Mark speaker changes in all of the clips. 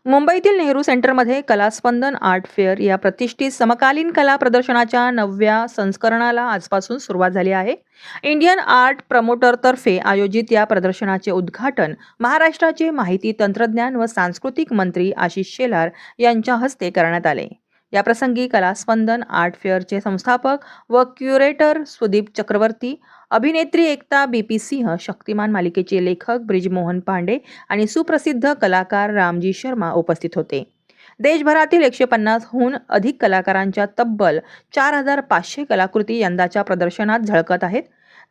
Speaker 1: मुंबईतील नेहरू सेंटरमध्ये कलास्पंदन art fair या प्रतिष्ठित समकालीन कला प्रदर्शनाच्या 9व्या संस्करणाला आजपासून सुरुवात झाली आहे. इंडियन आर्ट प्रमोटरतर्फे आयोजित या प्रदर्शनाचे उद्घाटन महाराष्ट्राचे माहिती तंत्रज्ञान व सांस्कृतिक मंत्री आशिष शेलार यांच्या हस्ते करण्यात आले. याप्रसंगी कलास्पंदन आर्ट फेअरचे संस्थापक व क्युरेटर सुदीप चक्रवर्ती, अभिनेत्री एकता बीपी सिंह, शक्तिमान मालिकेचे लेखक ब्रिजमोहन पांडे आणि सुप्रसिद्ध कलाकार रामजी शर्मा उपस्थित होते. देशभरातील 150हून अधिक कलाकारांच्या तब्बल 4500 कलाकृती यंदाच्या प्रदर्शनात झळकत आहेत.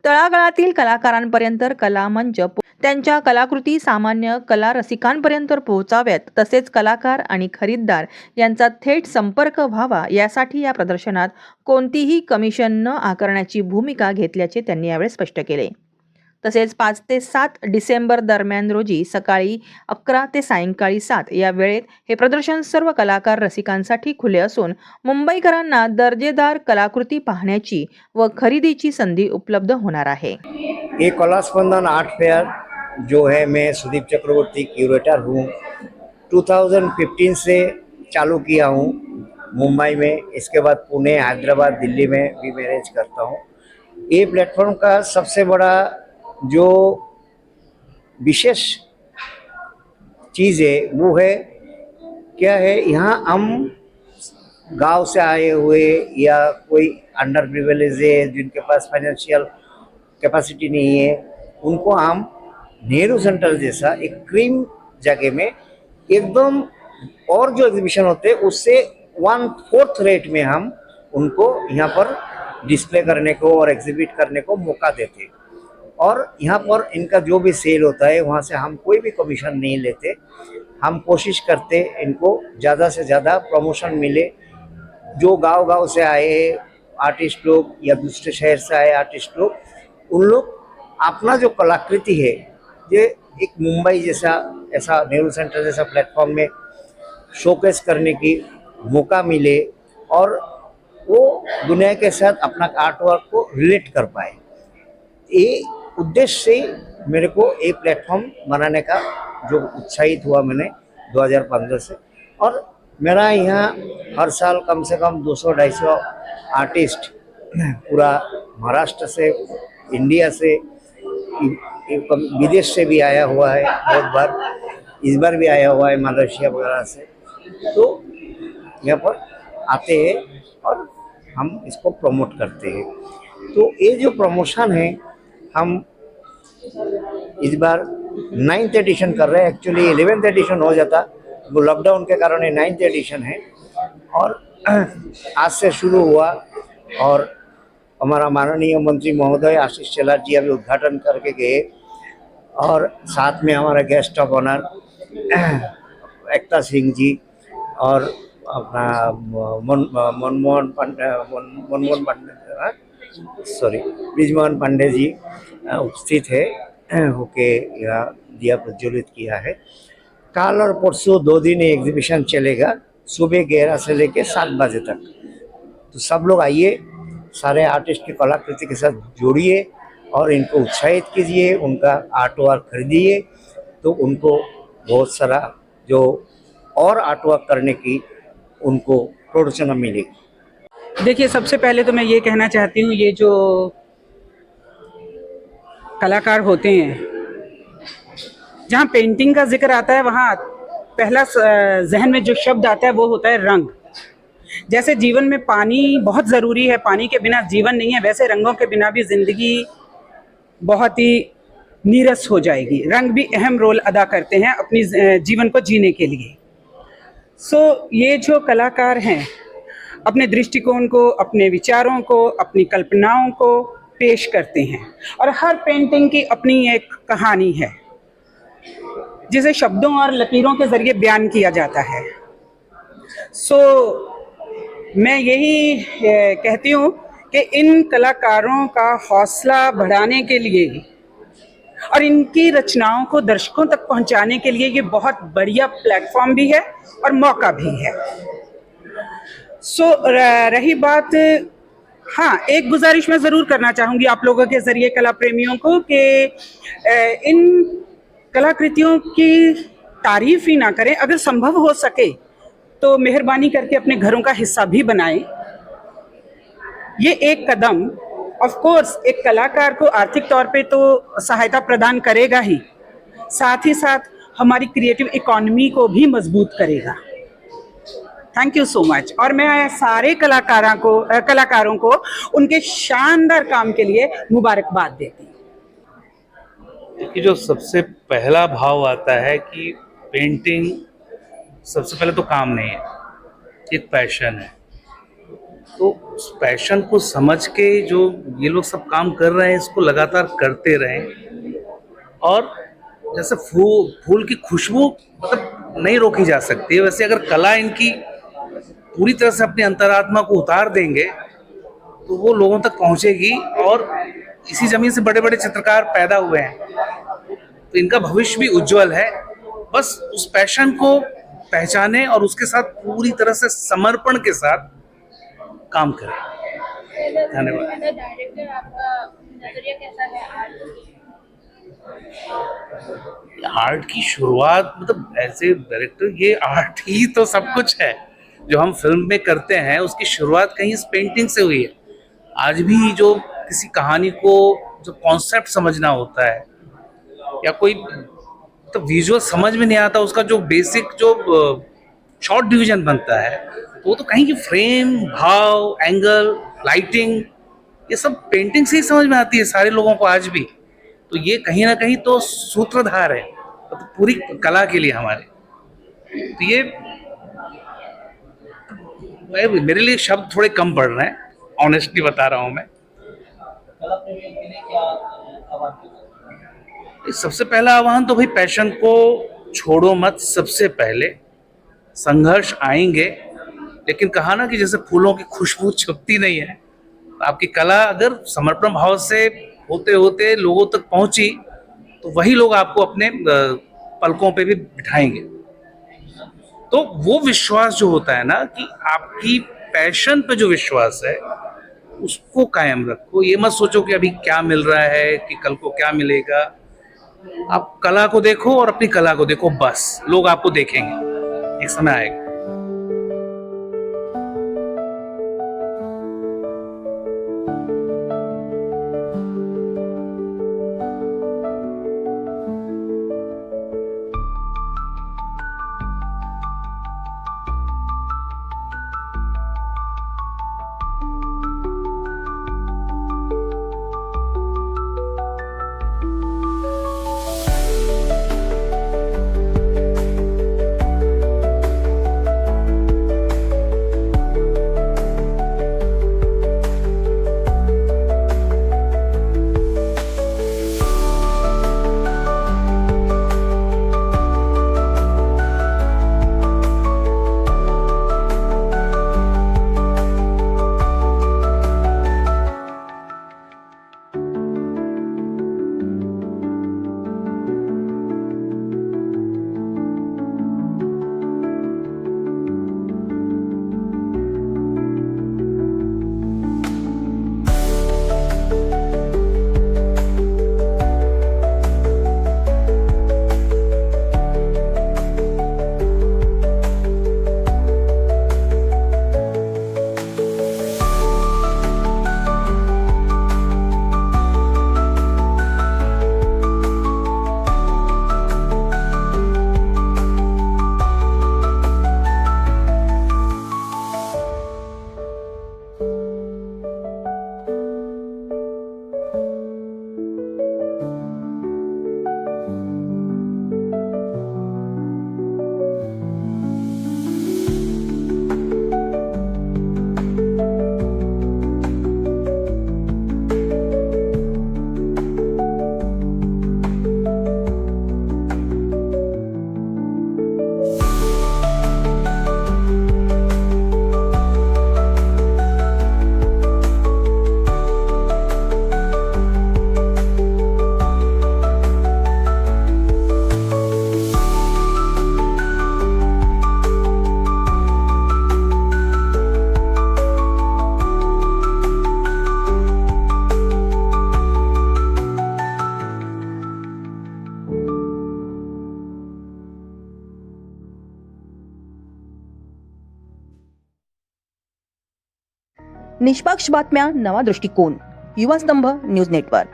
Speaker 1: तळागाळातील कलाकारांपर्यंत कलामंच त्यांच्या कलाकृती सामान्य कला रसिकांपर्यंत पोहोचाव्यात, तसेच कलाकार आणि खरीददार यांचा थेट संपर्क व्हावा यासाठी या प्रदर्शनात कोणतीही कमिशन न आकारण्याची भूमिका घेतल्याचे त्यांनी यावेळी स्पष्ट केले. तसेच 5 ते 7 डिसेंबर दरम्यान रोजी सकाळी 11 ते सायंकाळी 7 या वेळेत हे प्रदर्शन सर्व कलाकार रसिकांसाठी खुले असून मुंबईकरांना दर्जेदार कलाकृती पाहण्याची व खरेदीची संधी उपलब्ध होणार आहे.
Speaker 2: ये कलास्पंदन आर्ट फेयर जो है, मैं सुदीप चक्रवर्ती क्यूरेटर हूँ। 2015 से चालू किया हूँ मुंबई में, इसके बाद पुणे, हैदराबाद, दिल्ली में भी मैनेज करता हूँ। ये प्लेटफॉर्म का सबसे बड़ा जो विशेष चीज़ है वो है क्या है, यहाँ हम गांव से आए हुए या कोई अंडर प्रिविलेज है जिनके पास फाइनेंशियल कैपेसिटी नहीं है, उनको हम नेहरू सेंटर जैसा एक क्रीम जगह में एकदम और जो एग्जीबिशन होते हैं उससे 1/4 रेट में हम उनको यहाँ पर डिस्प्ले करने को और एग्जिबिट करने को मौका देते हैं। और यहाँ पर इनका जो भी सेल होता है वहाँ से हम कोई भी कमीशन नहीं लेते। हम कोशिश करते इनको ज़्यादा से ज़्यादा प्रमोशन मिले। जो गांव-गांव से आए आर्टिस्ट लोग या दूसरे शहर से आए आर्टिस्ट लोग, उन लोग अपना जो कलाकृति है ये एक मुंबई जैसा ऐसा नेहरू सेंटर जैसा प्लेटफॉर्म में शोकेस करने की मौका मिले और वो दुनिया के साथ अपना आर्ट वर्क को रिलेट कर पाए। ये उद्देश्य से मेरे को एक प्लेटफॉर्म बनाने का जो उत्साहित हुआ मैंने 2015 से, और मेरा यहाँ हर साल कम से कम 200-250 आर्टिस्ट पूरा महाराष्ट्र से, इंडिया से, विदेश से भी आया हुआ है बहुत बार, इस बार भी आया हुआ है मलेशिया वगैरह से, तो यहाँ पर आते हैं और हम इसको प्रमोट करते हैं। तो ये जो प्रमोशन है हम इस बार 9th एडिशन कर रहे हैं। एक्चुअली 11th एडिशन हो जाता, वो लॉकडाउन के कारण 9th एडिशन है और आज से शुरू हुआ। और हमारा माननीय मंत्री महोदय आशीष शेलार जी अभी उद्घाटन करके गए और साथ में हमारा गेस्ट ऑफ ऑनर एकता सिंह जी और अपना मनमोहन ब्रिजमोहन पांडे जी उपस्थित है होके यहाँ दिया प्रज्वलित किया है। कल और परसों 2 दिन एग्जीबिशन चलेगा, सुबह 11 से लेकर 7 बजे तक। तो सब लोग आइए, सारे आर्टिस्ट की कलाकृति के साथ जोड़िए और इनको उत्साहित कीजिए, उनका आर्ट वर्क खरीदिए, तो उनको बहुत सारा जो और आर्ट वर्क करने की उनको प्रोत्साहन मिलेगी।
Speaker 3: देखिए, सबसे पहले तो मैं ये कहना चाहती हूँ, ये जो कलाकार होते हैं, जहाँ पेंटिंग का जिक्र आता है वहाँ पहला जहन में जो शब्द आता है वो होता है रंग। जैसे जीवन में पानी बहुत ज़रूरी है, पानी के बिना जीवन नहीं है, वैसे रंगों के बिना भी ज़िंदगी बहुत ही नीरस हो जाएगी। रंग भी अहम रोल अदा करते हैं अपनी जीवन को जीने के लिए। ये जो कलाकार हैं अपने दृष्टिकोण को, अपने विचारों को, अपनी कल्पनाओं को पेश करते हैं और हर पेंटिंग की अपनी एक कहानी है जिसे शब्दों और लकीरों के ज़रिए बयान किया जाता है। मैं यही कहती हूँ कि इन कलाकारों का हौसला बढ़ाने के लिए और इनकी रचनाओं को दर्शकों तक पहुंचाने के लिए ये बहुत बढ़िया प्लेटफॉर्म भी है और मौका भी है। रही बात, हाँ, एक गुजारिश मैं ज़रूर करना चाहूँगी आप लोगों के ज़रिए कला प्रेमियों को कि इन कलाकृतियों की तारीफ ही ना करें, अगर संभव हो सके तो मेहरबानी करके अपने घरों का हिस्सा भी बनाएं। ये एक कदम ऑफ कोर्स एक कलाकार को आर्थिक तौर पे तो सहायता प्रदान करेगा ही साथ हमारी क्रिएटिव इकोनॉमी को भी मजबूत करेगा। Thank you so much. और मैं सारे कलाकारों को उनके शानदार काम के लिए मुबारकबाद देती हूँ।
Speaker 4: कि जो सबसे पहला भाव आता है कि पेंटिंग सबसे पहले तो काम नहीं है, एक पैशन है। तो उस पैशन को समझ के जो ये लोग सब काम कर रहे हैं, इसको लगातार करते रहें। और जैसे फूल की खुशबू मतलब नहीं रोकी जा सकती है, वैसे अगर कला इनकी पूरी तरह से अपनी अंतरात्मा को उतार देंगे तो वो लोगों तक पहुंचेगी। और इसी जमीन से बड़े बड़े चित्रकार पैदा हुए हैं, तो इनका भविष्य भी उज्जवल है। बस उस पैशन को पहचाने और उसके साथ पूरी तरह से समर्पण के साथ काम करें। धन्यवाद।
Speaker 5: डायरेक्टर आपका नजरिया कैसा है
Speaker 4: आर्ट की शुरुआत, मतलब ऐसे डायरेक्टर, ये आर्ट ही तो सब कुछ है जो हम फिल्म में करते हैं। उसकी शुरुआत कहीं इस पेंटिंग से हुई है। आज भी जो किसी कहानी को जो कॉन्सेप्ट समझना होता है या कोई तो विजुअल समझ में नहीं आता, उसका जो बेसिक जो शॉर्ट डिवीजन बनता है, तो वो तो कहीं की फ्रेम, भाव, एंगल, लाइटिंग, ये सब पेंटिंग से ही समझ में आती है सारे लोगों को आज भी। तो ये कहीं ना कहीं तो सूत्रधार है तो पूरी कला के लिए हमारे। तो ये मेरे लिए शब्द थोड़े कम पड़ रहे हैं, ऑनेस्टली बता रहा हूँ मैं। सबसे पहला आह्वान तो भाई पैशन को छोड़ो मत। सबसे पहले संघर्ष आएंगे, लेकिन कहा ना कि जैसे फूलों की खुशबू छुपती नहीं है, आपकी कला अगर समर्पण भाव से होते होते लोगों तक पहुंची तो वही लोग आपको अपने पलकों पे भी बिठाएंगे। तो वो विश्वास जो होता है ना, कि आपकी पैशन पे जो विश्वास है उसको कायम रखो। ये मत सोचो कि अभी क्या मिल रहा है कि कल को क्या मिलेगा। आप कला को देखो और अपनी कला को देखो, बस लोग आपको देखेंगे, एक समय आएगा।
Speaker 1: निष्पक्ष बातम्या, नवा दृष्टिकोन. युवा स्तंभ न्यूज नेटवर्क.